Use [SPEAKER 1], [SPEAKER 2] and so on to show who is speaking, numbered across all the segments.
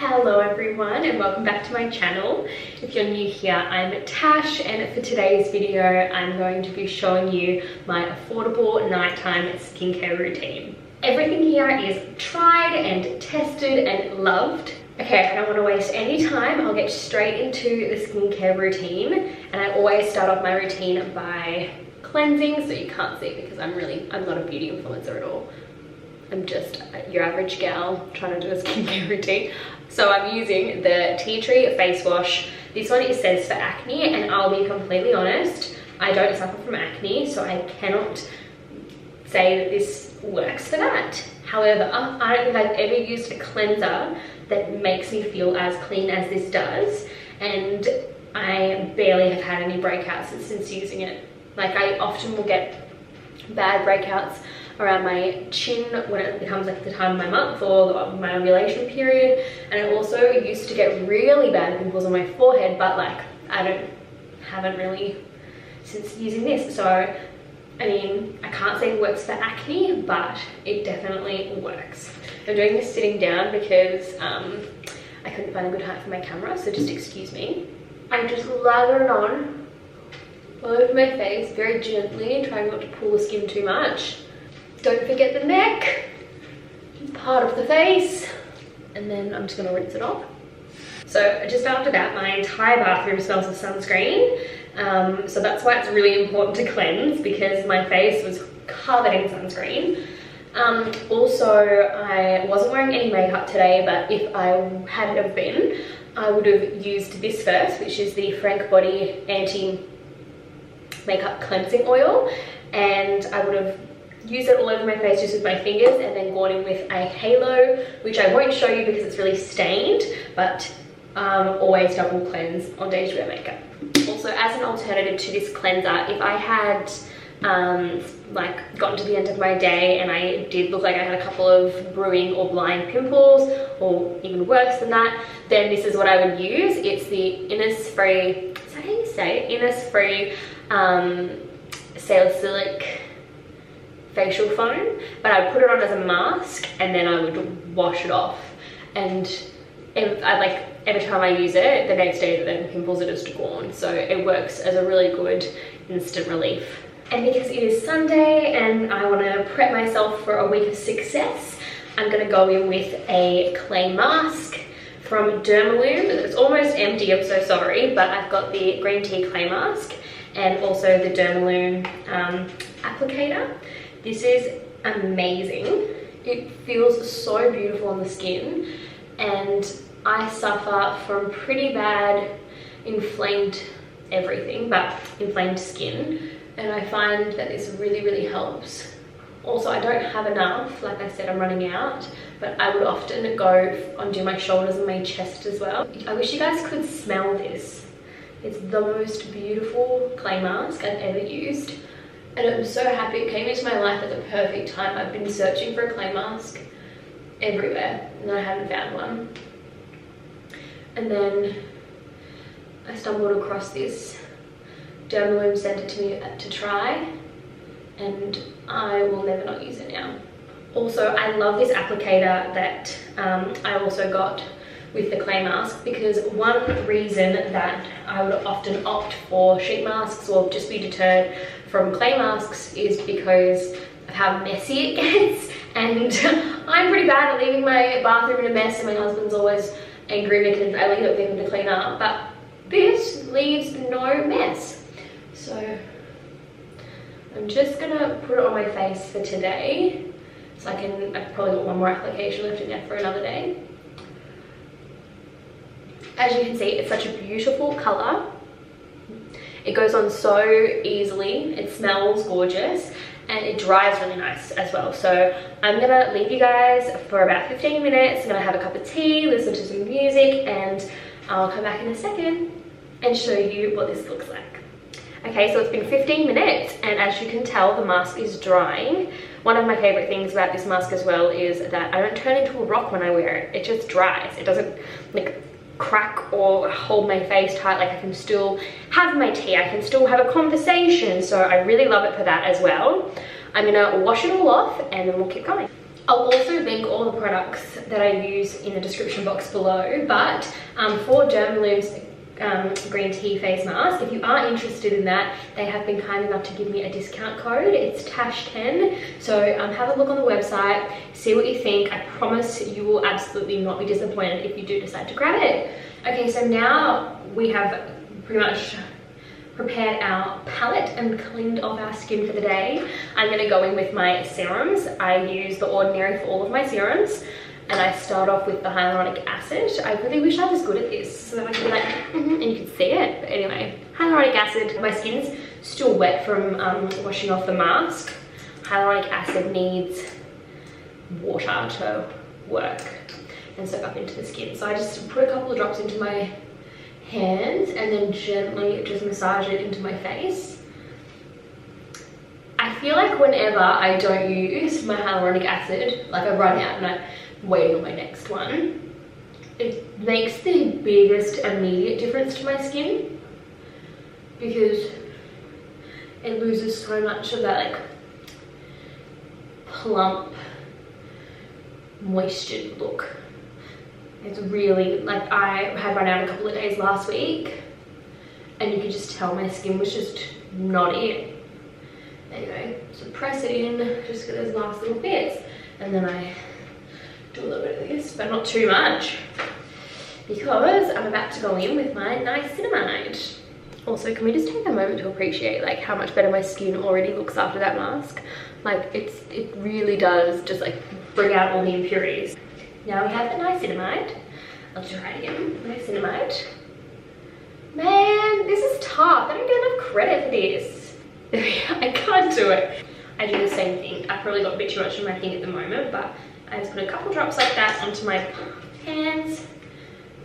[SPEAKER 1] Hello everyone and welcome back to my channel. If you're new here, I'm Tash, and for today's video I'm going to be showing you my affordable nighttime skincare routine. Everything here is tried and tested and loved. Okay, I don't want to waste any time. I'll get straight into the skincare routine, and I always start off my routine by cleansing, so you can't see because I'm not a beauty influencer at all. I'm just your average gal trying to do a skincare routine. So I'm using the Tea Tree face wash. This one it says for acne, and I'll be completely honest, I don't suffer from acne, so I cannot say that this works for that. However, I don't think I've ever used a cleanser that makes me feel as clean as this does, and I barely have had any breakouts since using it. Like, I often will get bad breakouts around my chin when it becomes like the time of my month or my ovulation period, and I also used to get really bad pimples on my forehead, but like I haven't really since using this. So I mean, I can't say it works for acne, but it definitely works. I'm doing this sitting down because I couldn't find a good height for my camera, so just excuse me. I just lather it on all over my face very gently, trying not to pull the skin too much. Don't forget the neck, part of the face, and then I'm just gonna rinse it off. So just after that, my entire bathroom smells of sunscreen. So that's why it's really important to cleanse, because my face was covered in sunscreen. Also, I wasn't wearing any makeup today, but if I had have been, I would have used this first, which is the Frank Body Anti-Makeup Cleansing Oil, and I would have used it all over my face just with my fingers, and then gone in with a halo, which I won't show you because it's really stained, but always double cleanse on days you wear makeup. Also, as an alternative to this cleanser, if I had like gotten to the end of my day and I did look like I had a couple of brewing or blind pimples, or even worse than that, then this is what I would use. It's the Innisfree, is that how you say it? Innisfree salicylic facial foam, but I would put it on as a mask and then I would wash it off, and every time I use it, the next day the pimples are just gone. So it works as a really good instant relief. And because it is Sunday and I want to prep myself for a week of success, I'm going to go in with a clay mask from Dermalume. It's almost empty, I'm so sorry, but I've got the green tea clay mask and also the Dermalume applicator. This is amazing. It feels so beautiful on the skin, and I suffer from pretty bad inflamed skin, and I find that this really helps. Also, I don't have enough, like I said, I'm running out, but I would often go and do my shoulders and my chest as well. I wish you guys could smell this. It's the most beautiful clay mask I've ever used, and I'm so happy it came into my life at the perfect time. I've been searching for a clay mask everywhere and I haven't found one. And then I stumbled across this. Dermalume sent it to me to try, and I will never not use it now. Also, I love this applicator that I also got with the clay mask, because one reason that I would often opt for sheet masks or just be deterred from clay masks is because of how messy it gets, and I'm pretty bad at leaving my bathroom in a mess, and my husband's always angry because I leave it for him to clean up, but this leaves no mess. So I'm just gonna put it on my face for today, so I've probably got one more application left in there for another day. As you can see, it's such a beautiful color. It goes on so easily, it smells gorgeous, and it dries really nice as well. So I'm gonna leave you guys for about 15 minutes. I'm gonna have a cup of tea, listen to some music, and I'll come back in a second and show you what this looks like. Okay, so it's been 15 minutes, and as you can tell, the mask is drying. One of my favorite things about this mask as well is that I don't turn into a rock when I wear it. It just dries. It doesn't like crack or hold my face tight. Like, I can still have my tea, I can still have a conversation, so I really love it for that as well. I'm gonna wash it all off and then we'll keep going. I'll also link all the products that I use in the description box below, but for Dermalune's green tea face mask, if you are interested in that, they have been kind enough to give me a discount code. It's TASH10, so have a look on the website, see what you think. I promise you will absolutely not be disappointed if you do decide to grab it. Okay, so now we have pretty much prepared our palette and cleaned off our skin for the day. I'm going to go in with my serums. I use The Ordinary for all of my serums, and I start off with the hyaluronic acid. I really wish I was good at this so that I could be like, and you could see it. But anyway, hyaluronic acid. My skin's still wet from washing off the mask. Hyaluronic acid needs water to work and soak up into the skin. So I just put a couple of drops into my hands and then gently just massage it into my face. I feel like whenever I don't use my hyaluronic acid, like I run out and I'm waiting on my next one, it makes the biggest immediate difference to my skin because it loses so much of that like plump, moistured look. It's really, like, I had run out a couple of days last week and you could just tell my skin was just not it. Anyway, so press it in, just get those last little bits, and then I do a little bit of this, but not too much, because I'm about to go in with my niacinamide. Also, can we just take a moment to appreciate like how much better my skin already looks after that mask? Like it really does just like bring out all the impurities. Now we have the niacinamide. I'll try it again. Niacinamide. Man, this is tough. I don't get enough credit for this. I can't do it. I do the same thing. I've probably got a bit too much in my thing at the moment, but I just put a couple drops like that onto my hands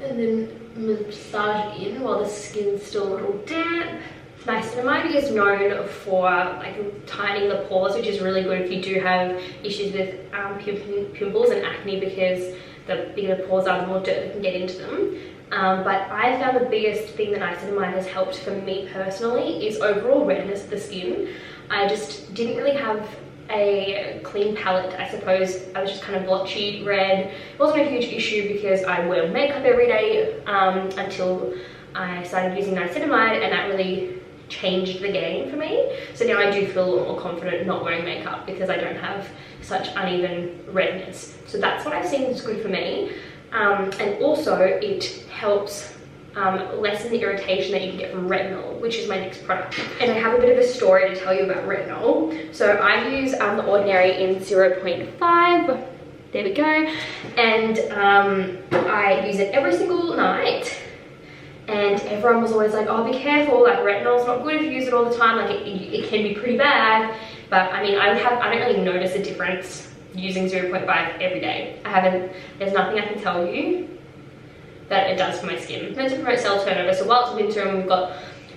[SPEAKER 1] and then massage it in while the skin's still a little damp. Niacinamide is known for like tightening the pores, which is really good if you do have issues with pimples and acne, because the bigger the pores are, the more dirt that can get into them. But I found the biggest thing that niacinamide has helped for me personally is overall redness of the skin. I just didn't really have a clean palette, I suppose. I was just kind of blotchy red. It wasn't a huge issue because I wear makeup every day until I started using niacinamide, and that really changed the game for me. So now I do feel a lot more confident not wearing makeup because I don't have such uneven redness. So that's what I've seen is good for me. And also it helps lessen the irritation that you can get from retinol, which is my next product. And I have a bit of a story to tell you about retinol. So I use The Ordinary in 0.5. There we go. And I use it every single night. And everyone was always like, oh, be careful, like retinol's not good if you use it all the time, like it can be pretty bad. But I mean, I don't really notice a difference using 0.5 every day. There's nothing I can tell you that it does for my skin. It's meant to promote cell turnover, so while it's winter and we've got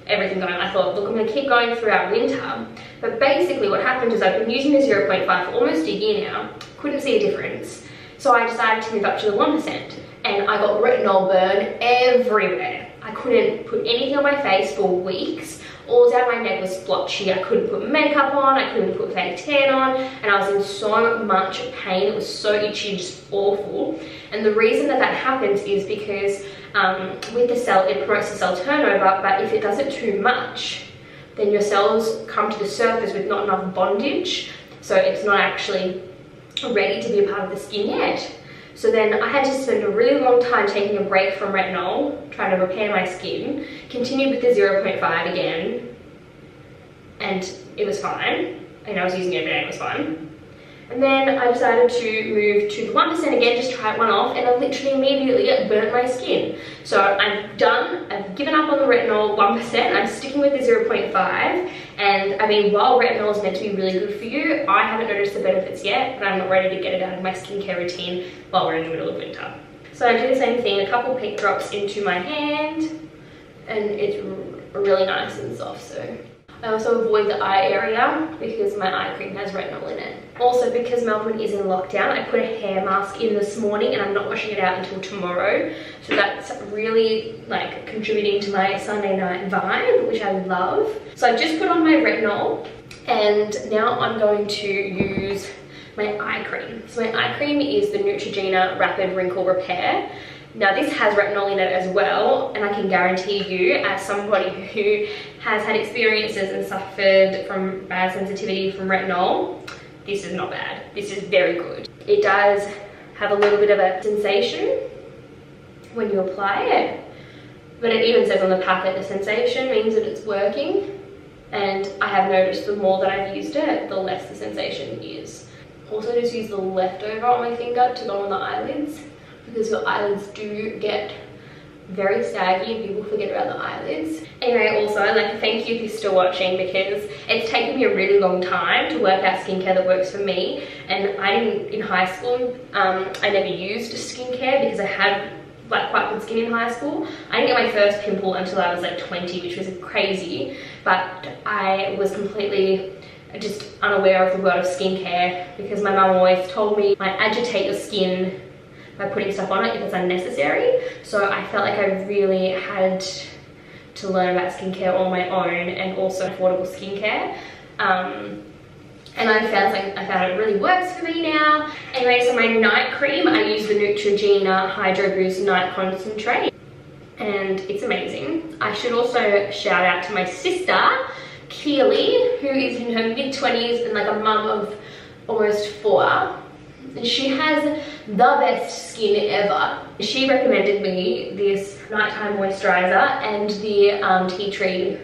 [SPEAKER 1] everything going, I thought, look, I'm gonna keep going throughout winter. But basically what happened is I've been using the 0.5 for almost a year now, couldn't see a difference. So I decided to move up to the 1%, and I got retinol burn everywhere. I couldn't put anything on my face for weeks. All down my neck was blotchy. I couldn't put makeup on, I couldn't put fake tan on, and I was in so much pain. It was so itchy, just awful. And the reason that happens is because with the cell, it promotes the cell turnover, but if it does it too much, then your cells come to the surface with not enough bondage, so it's not actually ready to be a part of the skin yet. So then I had to spend a really long time taking a break from retinol, trying to repair my skin, continued with the 0.5 again, and it was fine. And I was using it every day, it was fine. And then I decided to move to the 1% again, just try one off, and I literally immediately burnt my skin. So I'm done, I've given up on the retinol 1%, I'm sticking with the 0.5. And I mean, while retinol is meant to be really good for you, I haven't noticed the benefits yet, but I'm not ready to get it out of my skincare routine while we're in the middle of winter. So I do the same thing, a couple pink drops into my hand, and it's really nice and soft. So I also avoid the eye area because my eye cream has retinol in it. Also, because Melbourne is in lockdown, I put a hair mask in this morning and I'm not washing it out until tomorrow. So that's really like contributing to my Sunday night vibe, which I love. So I just put on my retinol, and now I'm going to use my eye cream. So my eye cream is the Neutrogena Rapid Wrinkle Repair. Now this has retinol in it as well, and I can guarantee you, as somebody who has had experiences and suffered from bad sensitivity from retinol, this is not bad. This is very good. It does have a little bit of a sensation when you apply it, but it even says on the packet the sensation means that it's working, and I have noticed the more that I've used it, the less the sensation is. Also just use the leftover on my finger to go on the eyelids, because your eyelids do get very saggy and people forget about the eyelids. Anyway, also I'd like to thank you if you're still watching, because it's taken me a really long time to work out skincare that works for me. And I didn't, in high school, I never used skincare because I had like quite good skin in high school. I didn't get my first pimple until I was like 20, which was crazy, but I was completely just unaware of the world of skincare because my mum always told me like agitate your skin by putting stuff on it if it's unnecessary. So I felt like I really had to learn about skincare on my own, and also affordable skincare. And I found it really works for me now. Anyway, so my night cream, I use the Neutrogena Hydro Boost Night Concentrate, and it's amazing. I should also shout out to my sister, Keely, who is in her mid-20s and like a mum of almost 4. And she has the best skin ever. She recommended me this nighttime moisturizer and the tea tree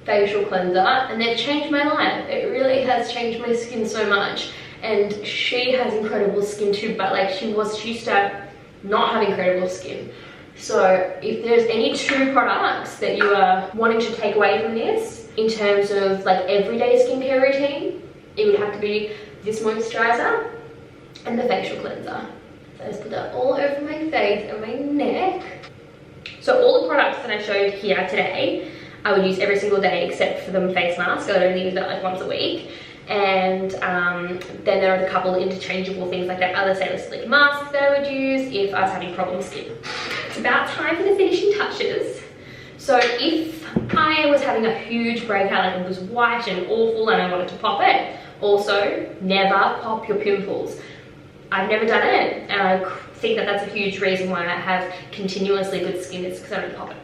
[SPEAKER 1] facial cleanser, and they've changed my life. It really has changed my skin so much. And she has incredible skin too, but like she used to not have incredible skin. So if there's any 2 products that you are wanting to take away from this in terms of like everyday skincare routine, it would have to be this moisturizer and the facial cleanser. So I just put that all over my face and my neck. So all the products that I showed here today, I would use every single day except for the face mask. I would only use that like once a week. And then there are a couple of interchangeable things like that other salicylic mask that I would use if I was having problem skin. It's about time for the finishing touches. So if I was having a huge breakout, like it was white and awful and I wanted to pop it, also never pop your pimples. I've never done it, and I think that that's a huge reason why I have continuously good skin, is because I don't pop it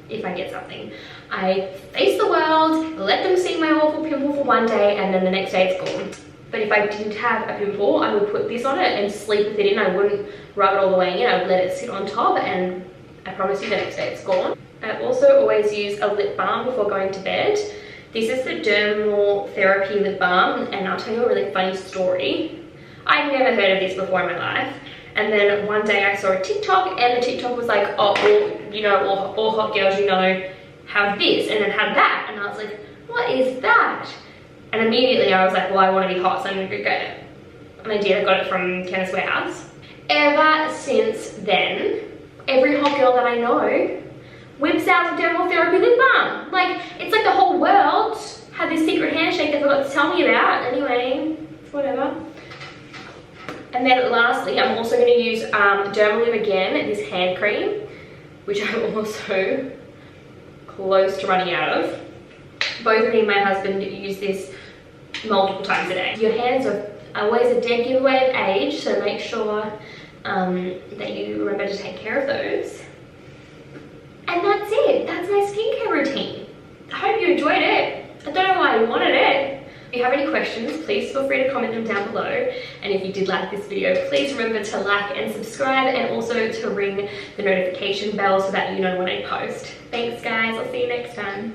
[SPEAKER 1] if I get something. I face the world, let them see my awful pimple for one day, and then the next day it's gone. But if I didn't have a pimple, I would put this on it and sleep with it in. I wouldn't rub it all the way in. I would let it sit on top, and I promise you the next day it's gone. I also always use a lip balm before going to bed. This is the Dermal Therapy Lip Balm, and I'll tell you a really funny story. I'd never heard of this before in my life, and then one day I saw a TikTok, and the TikTok was like, oh, all hot girls, you know, have this and then have that, and I was like, what is that? And immediately I was like, well, I want to be hot, so I'm going to go get it. And I did. I got it from Chemist Warehouse. Ever since then, every hot girl that I know whips out the Dermal Therapy Lip Balm. Like, it's like the whole world had this secret handshake they forgot to tell me about. Anyway, whatever. And then lastly, I'm also going to use Dermalim again, this hand cream, which I'm also close to running out of. Both me and my husband use this multiple times a day. Your hands are always a dead giveaway of age, so make sure that you remember to take care of those. And that's it. That's my skincare routine. I hope you enjoyed it. I don't know why you wanted it. If you have any questions, please feel free to comment them down below. And if you did like this video, please remember to like and subscribe, and also to ring the notification bell so that you know when I post. Thanks guys, I'll see you next time.